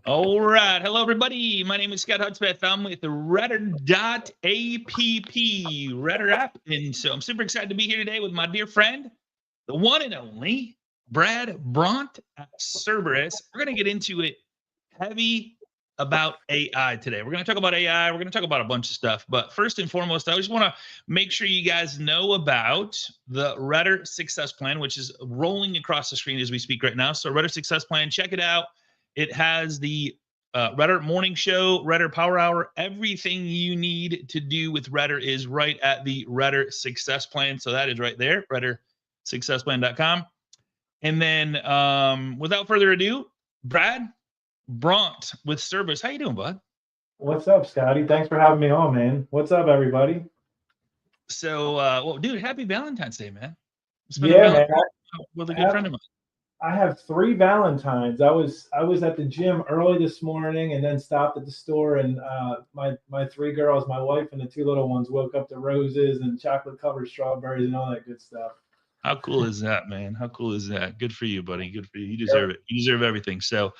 All right. Hello, everybody. My name is Scott Hudspeth. I'm with the Redder.app, Redder app. And so I'm super excited to be here today with my dear friend, the one and only Brad Bront at Cerberus. We're going to get into it heavy about AI today. We're going to talk about AI. We're going to talk about a bunch of stuff. But first and foremost, I just want to make sure you guys know about the Redder Success Plan, which is rolling across the screen as we speak right now. So Redder Success Plan, check it out. It has the Redder Morning Show, Redder Power Hour. Everything you need to do with Redder is right at the Redder Success Plan. So that is right there, reddersuccessplan.com. And then without further ado, Brad Bront with Cerberus. How you doing, bud? What's up, Scotty? Thanks for having me on, man. What's up, everybody? So, well, dude, happy Valentine's Day, man. Spend a Yeah, man. Valentine's with a good friend of mine. I have three Valentines. I was at the gym early this morning, and then stopped at the store, and my three girls, my wife, and the two little ones woke up to roses and chocolate covered strawberries and all that good stuff. How cool is that, man? How cool is that? Good for you, buddy. Good for you. You Yep. deserve it. You deserve everything. So,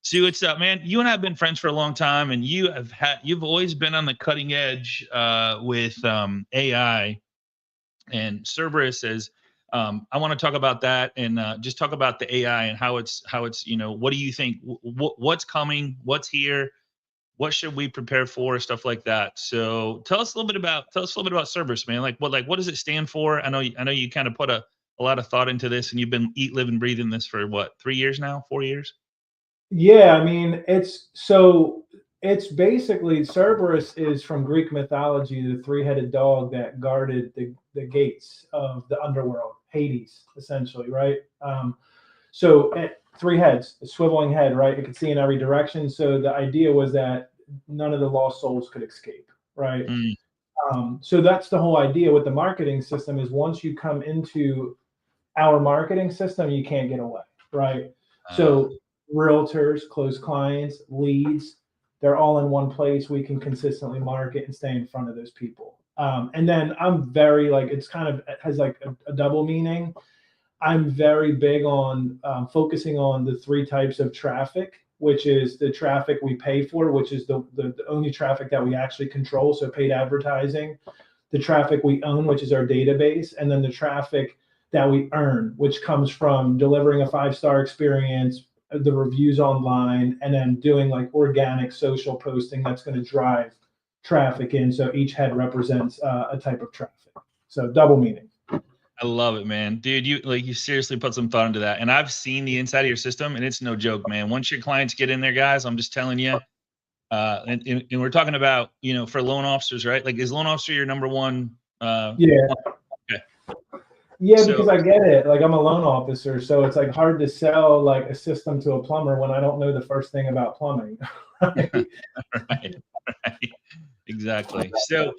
see what's up, man. You and I have been friends for a long time, and you've always been on the cutting edge with AI. And Cerberus says, I want to talk about that and just talk about the AI and how it's what do you think? What's coming? What's here? What should we prepare for? Stuff like that. So tell us a little bit about Cerberus, man. What does it stand for? I know you kind of put a lot of thought into this, and you've been eat, live, and breathing this for what, 3 years now, 4 years? Yeah, I mean, it's basically Cerberus is from Greek mythology, the three-headed dog that guarded the gates of the underworld, Hades, essentially, right? Three heads, a swiveling head, right? It could see in every direction. So the idea was that none of the lost souls could escape, right? Mm, So that's the whole idea with the marketing system is once you come into our marketing system, you can't get away, right? uh, So realtors, closed clients, leads, they're all in one place. We can consistently market and stay in front of those people. And then I'm very like, it's kind of it has like a double meaning. I'm very big on focusing on the three types of traffic, which is the traffic we pay for, which is the only traffic that we actually control. So paid advertising, the traffic we own, which is our database, and then the traffic that we earn, which comes from delivering a five-star experience, the reviews online, and then doing like organic social posting that's going to drive traffic in. So each head represents a type of traffic. So double meaning. I love it, man. Dude, you seriously put some thought into that. And I've seen the inside of your system, and it's no joke, man. Once your clients get in there, guys, I'm just telling you. And we're talking about, for loan officers, right? Like, is loan officer your number one? Yeah. Okay. Yeah, So because I get it. Like I'm a loan officer, so it's like hard to sell like a system to a plumber when I don't know the first thing about plumbing. Right? right, right. Exactly. So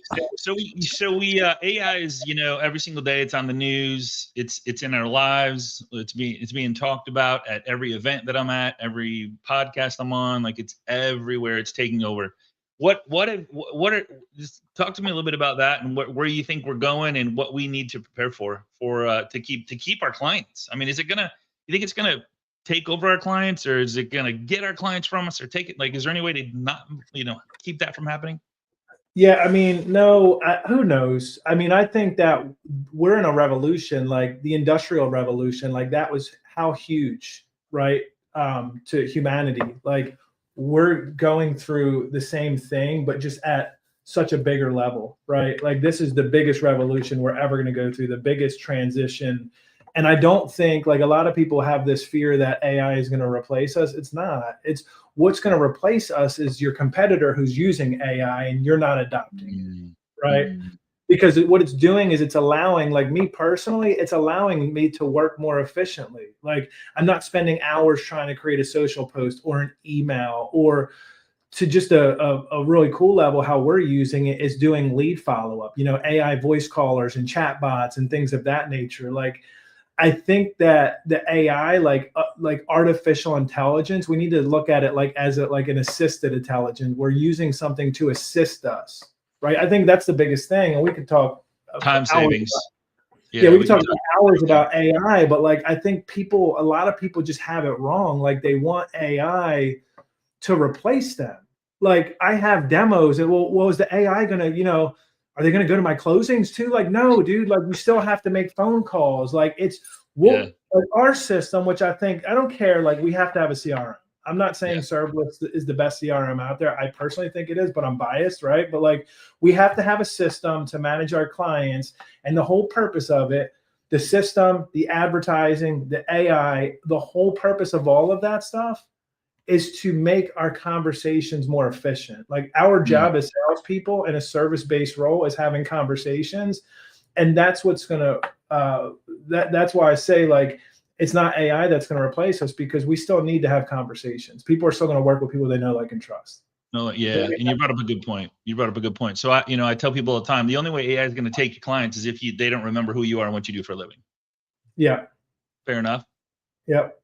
we AI is, every single day it's on the news. It's in our lives. It's being talked about at every event that I'm at, every podcast I'm on. Like, it's everywhere. It's taking over. What are just talk to me a little bit about that and where you think we're going and what we need to prepare for to keep our clients. I mean, you think it's gonna take over our clients, or is it gonna get our clients from us, or take it? Like, is there any way to not, keep that from happening? Yeah, I mean, no, who knows? I mean, I think that we're in a revolution, like the industrial revolution, like that was how huge, right? To humanity. Like we're going through the same thing, but just at such a bigger level, right? Like this is the biggest revolution we're ever going to go through, the biggest transition. And I don't think like a lot of people have this fear that AI is going to replace us. It's not. It's what's going to replace us is your competitor who's using AI and you're not adopting it, Mm, right? mm, Because what it's doing is it's allowing, like me personally, it's allowing me to work more efficiently. Like I'm not spending hours trying to create a social post or an email or to just a really cool level. How we're using it is doing lead follow-up, AI voice callers and chat bots and things of that nature. Like I think that the AI, like artificial intelligence, we need to look at it like as like an assisted intelligence. We're using something to assist us, right? I think that's the biggest thing, and we could talk for time hours. savings. Yeah, Yeah, we we could can talk talk. for hours about AI, but like I think a lot of people just have it wrong. Like they want AI to replace them. Like I have demos and well, is the AI gonna, are they gonna go to my closings too? Like, no, dude, like you still have to make phone calls. Like like our system, which I don't care, like we have to have a CRM. I'm not saying Serverless is the best CRM out there. I personally think it is, but I'm biased, right? But like we have to have a system to manage our clients, and the whole purpose of it, the system, the advertising, the AI, the whole purpose of all of that stuff is to make our conversations more efficient. Like our job as salespeople in a service-based role is having conversations. And that's what's gonna that's why I say like it's not AI that's going to replace us, because we still need to have conversations. People are still going to work with people they know, like, and trust. No, yeah, and you brought up a good point. So I tell people all the time, the only way AI is going to take your clients is if they don't remember who you are and what you do for a living. Yeah. Fair enough. Yep.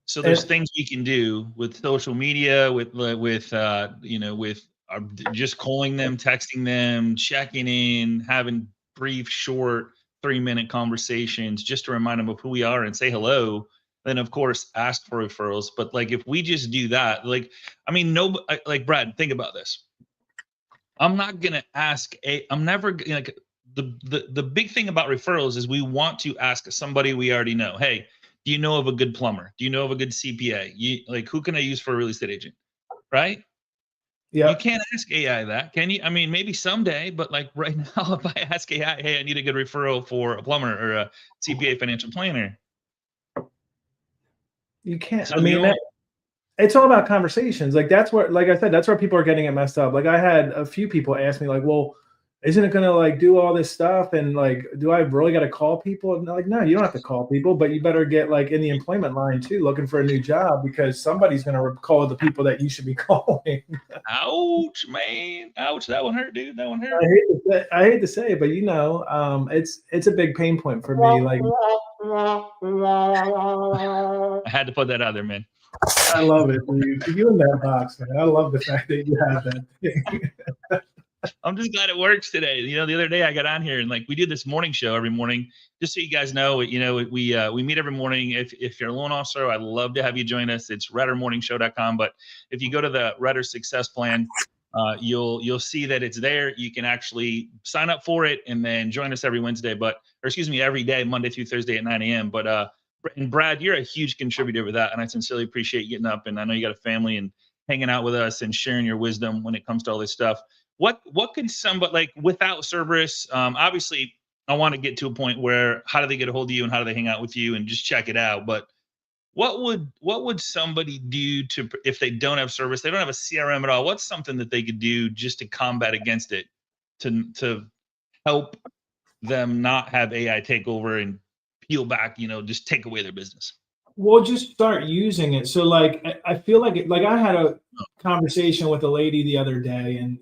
So there's things we can do with social media, with just calling them, texting them, checking in, having brief, short 3-minute conversations just to remind them of who we are and say hello. Then of course ask for referrals. But like if we just do that, like Brad, think about this. I'm not gonna ask I'm never like the big thing about referrals is we want to ask somebody we already know. Hey, do you know of a good plumber? Do you know of a good CPA? Who can I use for a real estate agent? Right? Yeah. You can't ask AI that, can you? I mean, maybe someday, but like right now, if I ask AI, hey, I need a good referral for a plumber or a CPA financial planner. You can't. So it's all about conversations. Like that's where, like I said, that's where people are getting it messed up. Like I had a few people ask me like, well, isn't it going to like do all this stuff? And like, do I really got to call people? And like, no, you don't have to call people, but you better get like in the employment line too, looking for a new job, because somebody's going to call the people that you should be calling. Ouch, man. Ouch. That one hurt, dude. That one hurt. I hate to say it, but it's a big pain point for me. Like I had to put that out there, man. I love it, dude. You in that box, man. I love the fact that you have that thing. I'm just glad it works today. The other day I got on here and like we do this morning show every morning, just so you guys know, we meet every morning. If you're a loan officer, I'd love to have you join us. It's RedderMorningShow.com. But if you go to the Redder Success Plan, you'll see that it's there. You can actually sign up for it and then join us every every day, Monday through Thursday at 9 a.m. But and Brad, you're a huge contributor with that, and I sincerely appreciate you getting up. And I know you got a family and hanging out with us and sharing your wisdom when it comes to all this stuff. What can somebody, like, without Cerberus, obviously I want to get to a point where how do they get a hold of you and how do they hang out with you and just check it out? But what would somebody do if they don't have Cerberus, they don't have a CRM at all? What's something that they could do just to combat against it, to help them not have AI take over and peel back, just take away their business? Well, just start using it. So like, I feel like I had a conversation with a lady the other day, and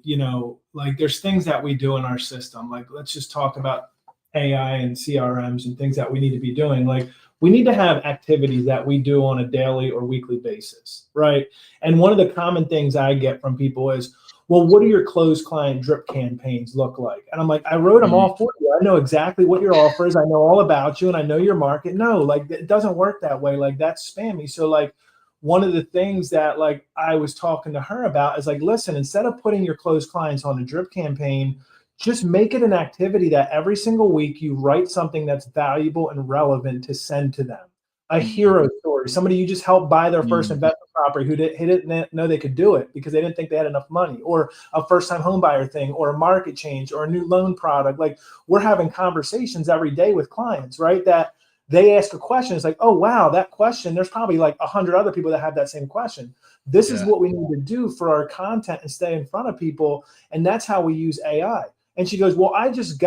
like there's things that we do in our system. Like, let's just talk about AI and CRMs and things that we need to be doing. Like, we need to have activities that we do on a daily or weekly basis, right? And one of the common things I get from people is, well, what do your closed client drip campaigns look like? And I'm like, I wrote them all for you. I know exactly what your offer is. I know all about you, and I know your market. No, like it doesn't work that way. Like that's spammy. So like one of the things that like I was talking to her about is like, listen, instead of putting your closed clients on a drip campaign, just make it an activity that every single week you write something that's valuable and relevant to send to them. A hero story, somebody you just helped buy their first investment property who didn't know they could do it because they didn't think they had enough money, or a first-time home buyer thing, or a market change, or a new loan product. Like we're having conversations every day with clients, right? That they ask a question. It's like, oh, wow, that question, there's probably like 100 other people that have that same question. This is what we need to do for our content and stay in front of people. And that's how we use AI. And she goes, well, I just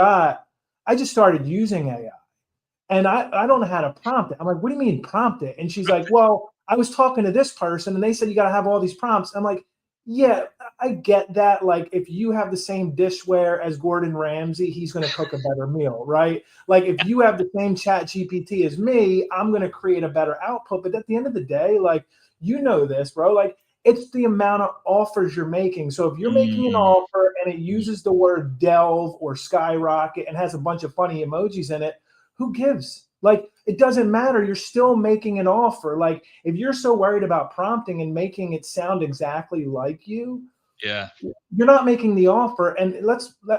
started using AI. And I don't know how to prompt it. I'm like, what do you mean prompt it? And she's like, well, I was talking to this person and they said you got to have all these prompts. I'm like, yeah, I get that. Like if you have the same dishware as Gordon Ramsay, he's going to cook a better meal, right? Like if you have the same Chat GPT as me, I'm going to create a better output. But at the end of the day, like, this, bro, like it's the amount of offers you're making. So if you're making an offer and it uses the word delve or skyrocket and has a bunch of funny emojis in it, who gives? Like, it doesn't matter. You're still making an offer. Like, if you're so worried about prompting and making it sound exactly like you, yeah, you're not making the offer. And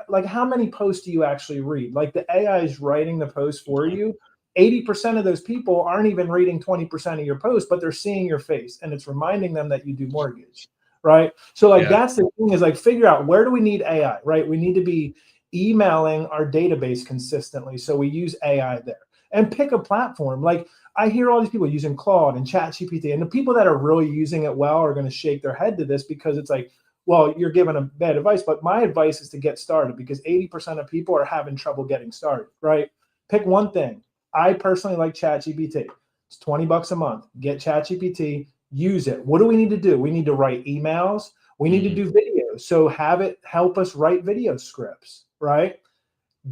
like, how many posts do you actually read? Like, the AI is writing the post for you. 80% of those people aren't even reading 20% of your posts, but they're seeing your face and it's reminding them that you do mortgage, right? So like, that's the thing, is like, figure out, where do we need AI, right? We need to be emailing our database consistently. So we use AI there, and pick a platform. Like, I hear all these people using Claude and ChatGPT, and the people that are really using it well are going to shake their head to this, because it's like, well, you're giving a bad advice, but my advice is to get started, because 80% of people are having trouble getting started, right? Pick one thing. I personally like ChatGPT. It's $20 a month. Get ChatGPT, use it. What do we need to do? We need to write emails. We need to do videos. So have it help us write video scripts, right?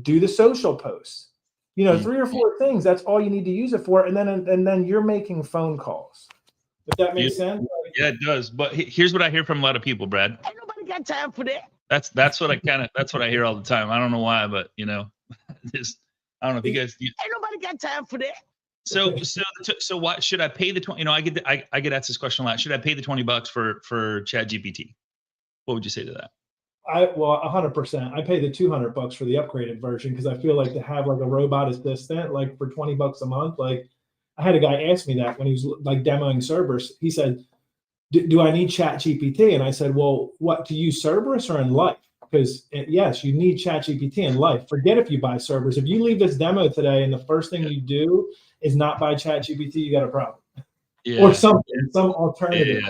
Do the social posts. 3 or 4 things. That's all you need to use it for. And then you're making phone calls. If that makes sense. Yeah, it does. But here's what I hear from a lot of people, Brad. Ain't nobody got time for that. That's what I hear all the time. I don't know why, but just, I don't know if you guys. Ain't nobody got time for that. So why should I pay the 20? I get asked this question a lot. Should I pay the $20 for ChatGPT? What would you say to that? 100%. I pay the $200 for the upgraded version, because I feel like to have like a robot assistant, like for $20 a month. Like, I had a guy ask me that when he was like demoing Cerberus. He said, "Do I need ChatGPT?" And I said, "Well, what, to use Cerberus or in life? Because yes, you need ChatGPT in life. Forget if you buy Cerberus. If you leave this demo today and the first thing you do is not buy ChatGPT, you got a problem, or some alternative,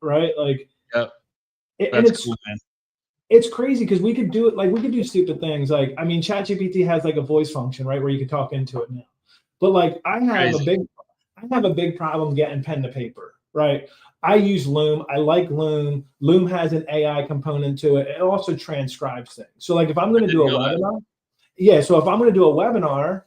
right? Like, that's cool, man. It's crazy, because we could do it. Like, we could do stupid things. Like, I mean, ChatGPT has like a voice function, right, where you can talk into it now. But like, I have a big problem getting pen to paper, right? I use Loom. I like Loom. Loom has an AI component to it. It also transcribes things. So like, if I'm going to do a webinar, so if I'm going to do a webinar,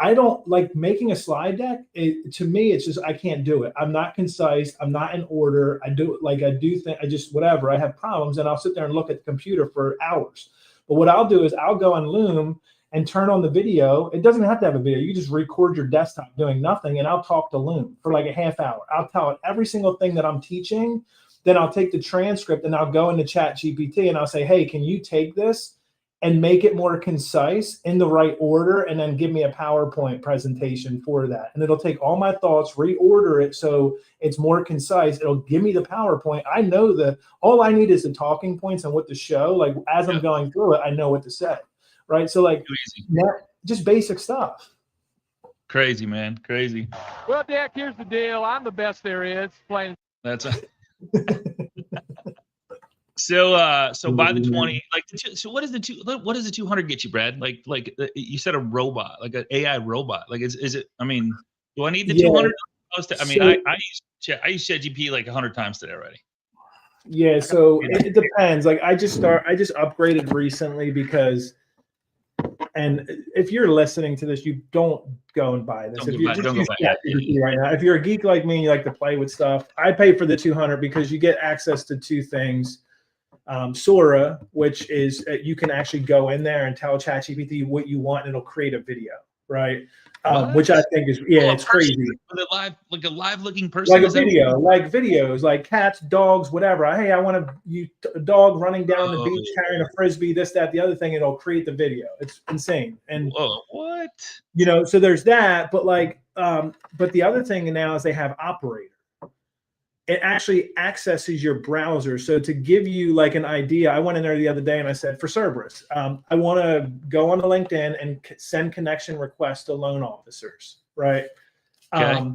I don't like making a slide deck. To me, it's just, I can't do it. I'm not concise. I'm not in order. I do whatever. I have problems, and I'll sit there and look at the computer for hours. But what I'll do is I'll go on Loom and turn on the video. It doesn't have to have a video. You just record your desktop doing nothing, and I'll talk to Loom for like a half hour. I'll tell it every single thing that I'm teaching. Then I'll take the transcript and I'll go into ChatGPT and I'll say, "Hey, can you take this and make it more concise in the right order, and then give me a PowerPoint presentation for that?" And it'll take all my thoughts, reorder it so it's more concise. It'll give me the PowerPoint. I know that all I need is the talking points and what to show. Like, as I'm going through it, I know what to say, right? So like, just basic stuff. Crazy, man. Crazy. Well, Dick, here's the deal. I'm the best there is. Plain. That's So by the 20, like, so what does the 200 get you, Brad? Like you said, a robot, like an AI robot. Like, is it? I mean, do I need the 200? I mean, I use ChatGPT like 100 times today already. Yeah, so it depends. Like, I just upgraded recently, because, and if you're listening to this, you don't go and buy this. Right now, if you're a geek like me and you like to play with stuff, I pay for the 200 because you get access to 2 things. Sora, which is you can actually go in there and tell ChatGPT what you want, and it'll create a video, right? Which I think is it's crazy. Like a live looking person, like a video, like videos, like cats, dogs, whatever. Hey, I want a dog running down the beach carrying a frisbee, this, that, the other thing. It'll create the video. It's insane. And what? So there's that. But like, but the other thing now is they have Operator. It actually accesses your browser. So to give you like an idea, I went in there the other day and I said, for Cerberus, I want to go on to LinkedIn and send connection requests to loan officers, right? Okay.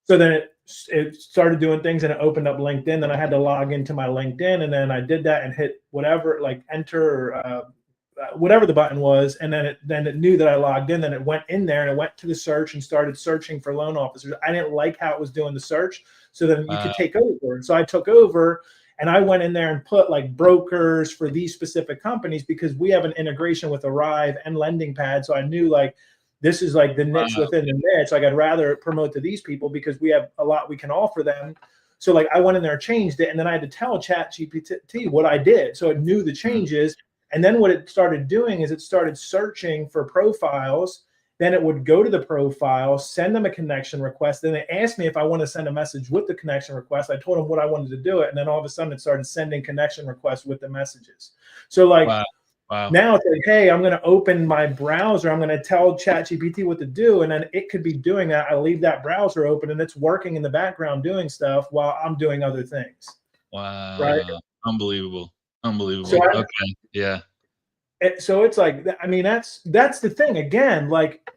So then it started doing things, and it opened up LinkedIn. Then I had to log into my LinkedIn, and then I did that and hit whatever, like enter, or whatever the button was, and then it knew that I logged in. Then it went in there and it went to the search and started searching for loan officers. I didn't like how it was doing the search, so then you could take over. And so I took over, and I went in there and put like brokers for these specific companies, because we have an integration with Arrive and LendingPad. So I knew like this is like the niche within the niche. Like, I'd rather promote to these people because we have a lot we can offer them. So like, I went in there, changed it, and then I had to tell ChatGPT what I did, so it knew the changes. And then what it started doing is it started searching for profiles Then it would go to the profile, send them a connection request. Then it asked me if I want to send a message with the connection request. I told them what I wanted to do it. And then all of a sudden it started sending connection requests with the messages. So like, wow. Now it's like, hey, I'm going to open my browser. I'm going to tell ChatGPT what to do. And then it could be doing that. I leave that browser open and it's working in the background doing stuff while I'm doing other things. Wow. Right. Unbelievable. So Okay. Yeah. So it's like, I mean, that's the thing. Again, like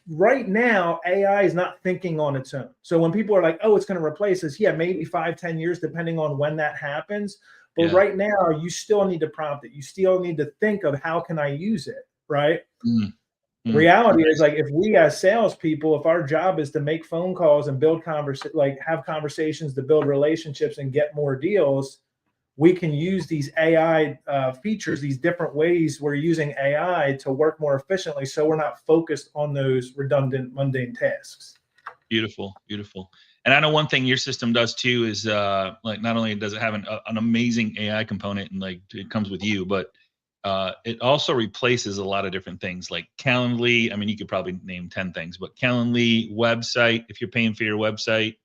right now, AI is not thinking on its own. So when people are like, oh, it's going to replace us, yeah, maybe 5-10 years, depending on when that happens. But right now, you still need to prompt it. You still need to think of how can I use it, right? Reality is like, if we as salespeople, if our job is to make phone calls and build have conversations to build relationships and get more deals, we can use these AI features, these different ways we're using AI to work more efficiently, so we're not focused on those redundant, mundane tasks. Beautiful. And I know one thing your system does too is like, not only does it have an amazing AI component and like it comes with you, but it also replaces a lot of different things like Calendly. I mean, you could probably name 10 things, but Calendly, website, if you're paying for your website,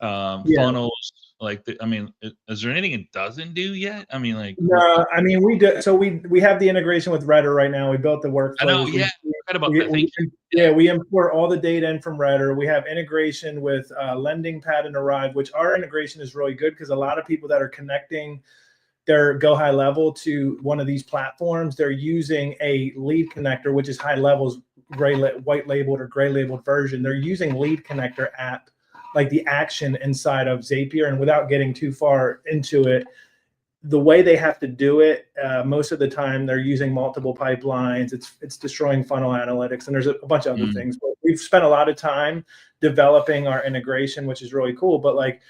funnels, like is there anything it doesn't do yet? I mean, like, no, I mean, we do. So we have the integration with Redder right now. We built the workflows. I know, yeah. We import all the data in from Redder. We have integration with LendingPad and Arrive, which our integration is really good because a lot of people that are connecting their Go High Level to one of these platforms, they're using a lead connector, which is High Level's white labeled or gray labeled version. They're using Lead Connector app, like the action inside of Zapier. And without getting too far into it, the way they have to do it, most of the time they're using multiple pipelines. It's destroying funnel analytics, and there's a bunch of other things. But we've spent a lot of time developing our integration, which is really cool. But like,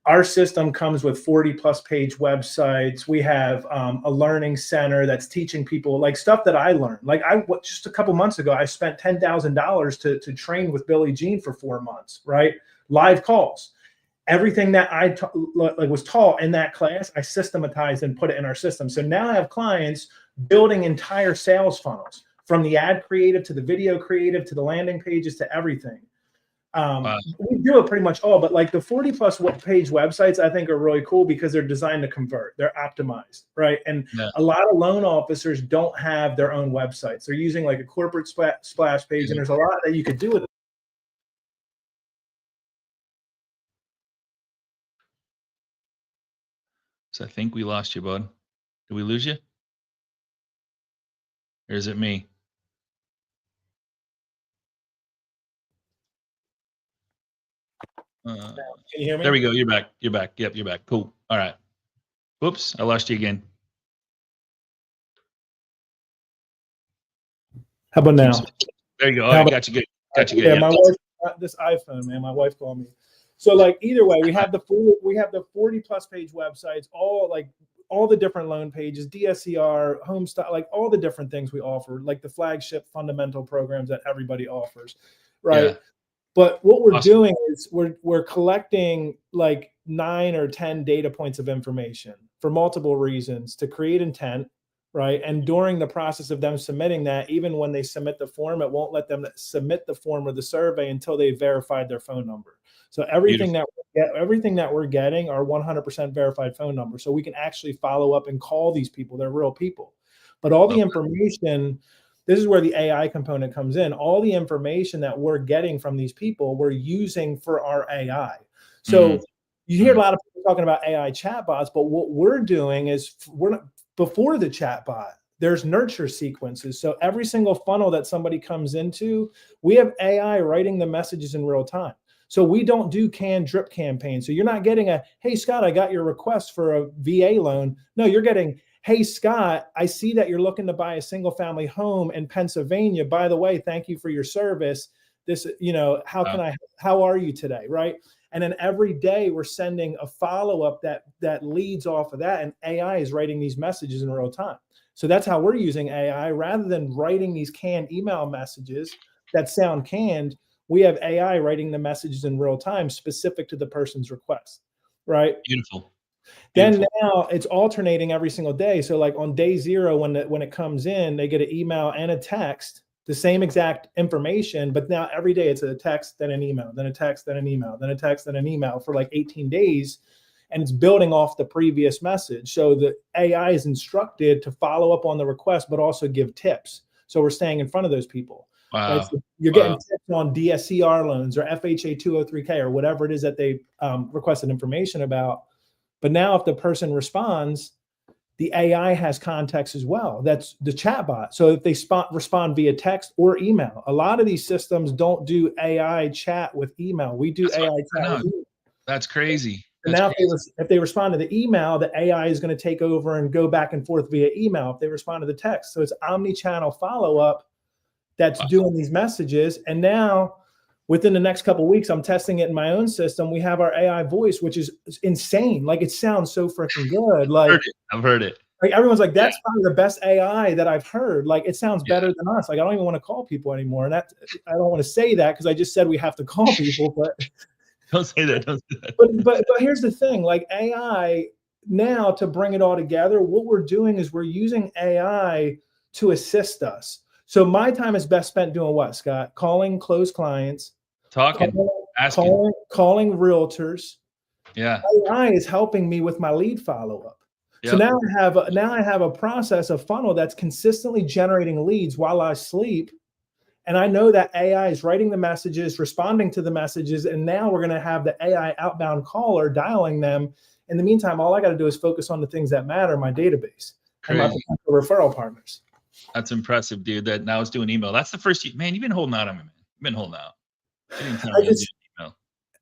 our system comes with 40+ page websites. We have a learning center that's teaching people like stuff that I learned. Like just a couple months ago, I spent $10,000 to train with Billy Jean for 4 months, right? Live calls. Everything that I was taught in that class, I systematized and put it in our system. So now I have clients building entire sales funnels, from the ad creative to the video creative to the landing pages to everything. We do it pretty much all, but like the 40+ page websites, I think are really cool because they're designed to convert. They're optimized, right? And a lot of loan officers don't have their own websites. They're using like a corporate splash page, and there's a lot that you could do with it. So I think we lost you, bud. Did we lose you? Or is it me? Can you hear me? There we go. You're back. Yep, you're back. Cool. All right. Whoops, I lost you again. How about now? There you go. I got you good. Yeah, my wife, this iPhone, man, my wife called me. So like, either way, we have the 40+ page websites, all the different loan pages, DSCR, Homestyle, like all the different things we offer, like the flagship fundamental programs that everybody offers, right? Yeah. But what we're doing is we're collecting like 9 or 10 data points of information for multiple reasons to create intent, right? And during the process of them submitting that, even when they submit the form, it won't let them submit the form or the survey until they verified their phone number. So everything that we're getting are 100% verified phone numbers. So we can actually follow up and call these people. They're real people. But all the information, this is where the AI component comes in. All the information that we're getting from these people, we're using for our AI. So you hear a lot of people talking about AI chatbots, but what we're doing is before the chatbot, there's nurture sequences. So every single funnel that somebody comes into, we have AI writing the messages in real time. So we don't do canned drip campaigns. So you're not getting hey, Scott, I got your request for a VA loan. No, you're getting, hey, Scott, I see that you're looking to buy a single family home in Pennsylvania. By the way, thank you for your service. This, how are you today? Right. And then every day we're sending a follow-up that leads off of that. And AI is writing these messages in real time. So that's how we're using AI. Rather than writing these canned email messages that sound canned, we have AI writing the messages in real time specific to the person's request. Right. Beautiful. Then now it's alternating every single day. So like on day 0, when it comes in, they get an email and a text the same exact information, but now every day it's a text, then an email, then a text, then an email, then a text, then an email for like 18 days. And it's building off the previous message. So the AI is instructed to follow up on the request, but also give tips. So we're staying in front of those people. Wow. Right? So you're getting tips on DSCR loans or FHA 203K or whatever it is that they requested information about. But now if the person responds, the AI has context as well. That's the chatbot. So if they respond via text or email, a lot of these systems don't do AI chat with email. We do AI chat with email. That's crazy. And now if they respond to the email, the AI is going to take over and go back and forth via email if they respond to the text. So it's omni-channel follow-up that's doing these messages. And now within the next couple of weeks, I'm testing it in my own system. We have our AI voice, which is insane. Like, it sounds so freaking good. Like, I've heard it. Like, everyone's like, that's probably the best AI that I've heard. Like, it sounds better than us. Like, I don't even want to call people anymore. And that, I don't want to say that because I just said we have to call people, but don't say that. Don't say that. But here's the thing, like, AI now, to bring it all together, what we're doing is we're using AI to assist us. So my time is best spent doing what, Scott? Calling closed clients, asking, calling realtors. Yeah. AI is helping me with my lead follow-up. Yep. So now I have a process, a funnel that's consistently generating leads while I sleep. And I know that AI is writing the messages, responding to the messages, and now we're going to have the AI outbound caller dialing them. In the meantime, all I got to do is focus on the things that matter, my database and my potential referral partners. That's impressive, dude. That now it's doing email. That's the first, man, you've been holding out on me, man. You've been holding out.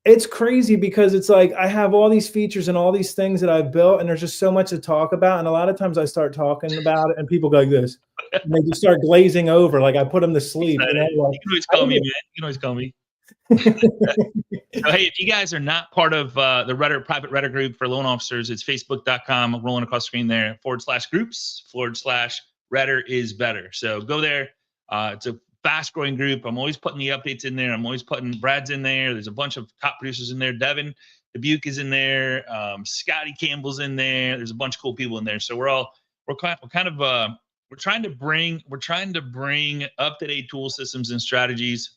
It's crazy because it's like I have all these features and all these things that I've built, and there's just so much to talk about. And a lot of times I start talking about it and people go like this, and they just start glazing over. Like, I put them to sleep. You can always call me, man. You can always call me. So, hey, if you guys are not part of the Reddit, private Reddit group for loan officers, it's facebook.com, rolling across the screen there, /groups/Reddit is better. So go there. It's a fast growing group. I'm always putting the updates in there. I'm always putting Brad's in there. There's a bunch of top producers in there. Devin Dubuque is in there. Scotty Campbell's in there. There's a bunch of cool people in there. So we're trying to bring up-to-date tool systems and strategies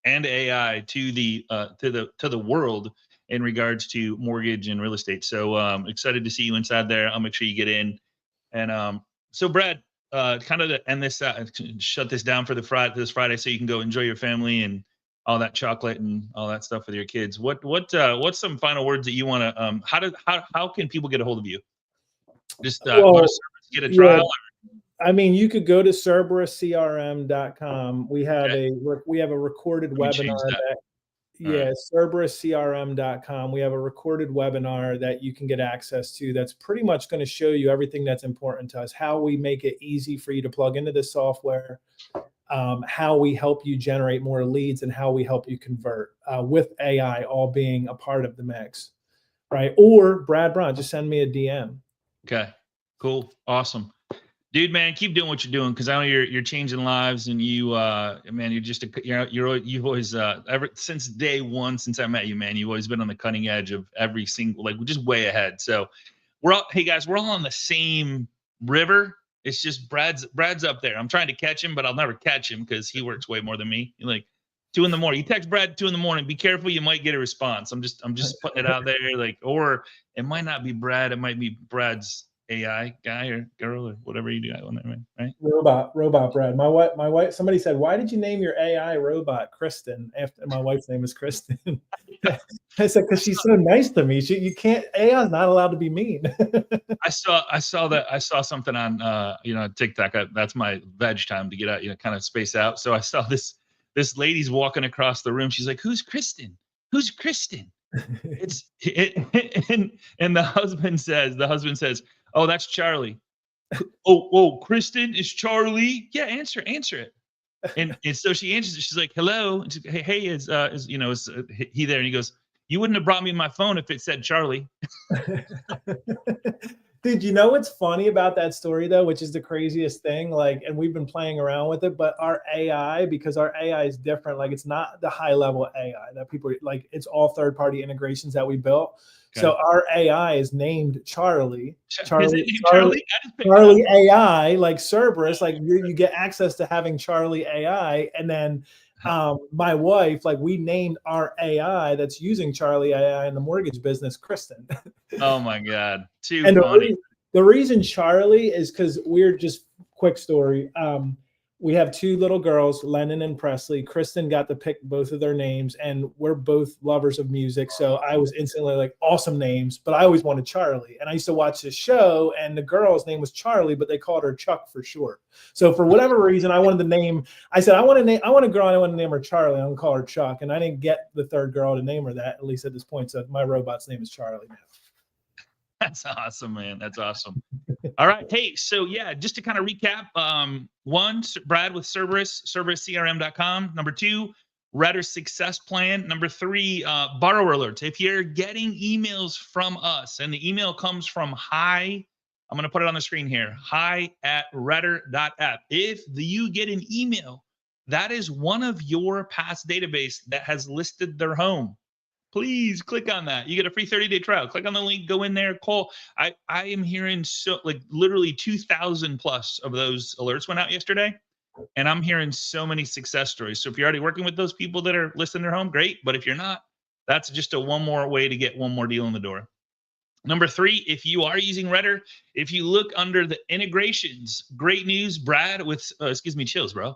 and AI to the world in regards to mortgage and real estate. So excited to see you inside there. I'll make sure you get in. And so Brad, kind of to end this, shut this down for this Friday, so you can go enjoy your family and all that chocolate and all that stuff with your kids. What's some final words that you want to? How can people get a hold of you? Just get a trial. I mean, you could go to CerberusCRM.com. We have a recorded webinar CerberusCRM.com. We have a recorded webinar that you can get access to that's pretty much going to show you everything that's important to us, how we make it easy for you to plug into the software, how we help you generate more leads, and how we help you convert with AI all being a part of the mix, right? Or Brad Brown, just send me a DM. Okay, cool, awesome. Dude, man, keep doing what you're doing, because I know you're changing lives, and you've always ever since day one, since I met you, man, you've always been on the cutting edge of every single, like, just way ahead. So hey guys, we're all on the same river. It's just Brad's up there. I'm trying to catch him, but I'll never catch him because he works way more than me. Like 2 a.m. You text Brad 2 a.m. Be careful, you might get a response. I'm just putting it out there, like, or it might not be Brad, it might be Brad's AI guy or girl or whatever you do on there, right? Robot Brad. My wife. Somebody said, "Why did you name your AI robot Kristen?" After my wife's name is Kristen. I said, "Because she's so nice to me. You can't. AI is not allowed to be mean." I saw something on TikTok. That's my veg time to get out, kind of space out. So I saw this lady's walking across the room. She's like, "Who's Kristen? Who's Kristen?" And the husband says, "Oh, that's Charlie." Oh, Kristen is Charlie. Yeah, answer it. And so she answers it. She's like, "Hello." And she's like, "Hey, is he there?" And he goes, "You wouldn't have brought me my phone if it said Charlie." Dude, you know what's funny about that story though, which is the craziest thing? Like, and we've been playing around with it, but our AI, because our AI is different, like it's not the high level AI that people like, it's all third-party integrations that we built. Okay. So our AI is named Charlie. Is it named Charlie? I just picked it Charlie up. AI, like Cerberus, like you get access to having Charlie AI, and then my wife, like we named our AI that's using Charlie AI in the mortgage business, Kristen. Oh my God. Too And funny. the reason Charlie is because we're just quick story. We have two little girls, Lennon and Presley. Kristen got to pick both of their names, and we're both lovers of music. So I was instantly like, awesome names, but I always wanted Charlie. And I used to watch this show, and the girl's name was Charlie, but they called her Chuck for short. So for whatever reason, I wanted to name. I said, I want a girl, and I want to name her Charlie. I'm gonna call her Chuck. And I didn't get the third girl to name her that, at least at this point. So my robot's name is Charlie now. That's awesome, man. That's awesome. All right. Hey, so yeah, just to kind of recap, one, Brad with Cerberus, CerberusCRM.com. Number two, Rudder Success Plan. Number three, borrower alerts. If you're getting emails from us and the email comes from hi, I'm going to put it on the screen here, hi@rudder.app. If you get an email, that is one of your past database that has listed their home. Please click on that. You get a free 30-day trial. Click on the link, go in there, call. I am hearing so like literally 2,000 plus of those alerts went out yesterday. And I'm hearing so many success stories. So if you're already working with those people that are listing their home, great. But if you're not, that's just a one more way to get one more deal in the door. Number three, if you are using Rudder, if you look under the integrations, great news, Brad with, excuse me, chills, bro.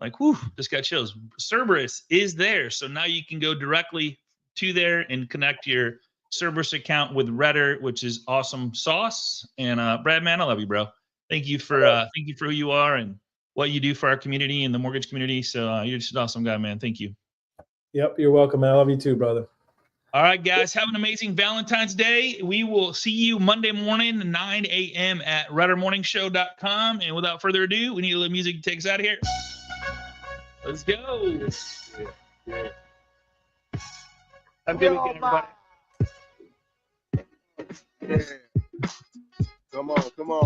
Like, whew, just got chills. Cerberus is there. So now you can go directly to there and connect your Cerberus account with Rudder, which is awesome sauce. And Brad, man, I love you, bro. Thank you for who you are and what you do for our community and the mortgage community. So you're just an awesome guy, man. Thank you. Yep, you're welcome, man. I love you too, brother. All right, guys, have an amazing Valentine's Day. We will see you Monday morning, 9 a.m. at RudderMorningShow.com. And without further ado, we need a little music to take us out of here. Let's go. Yeah. Have a good weekend, everybody. Yeah. Come on. Come on.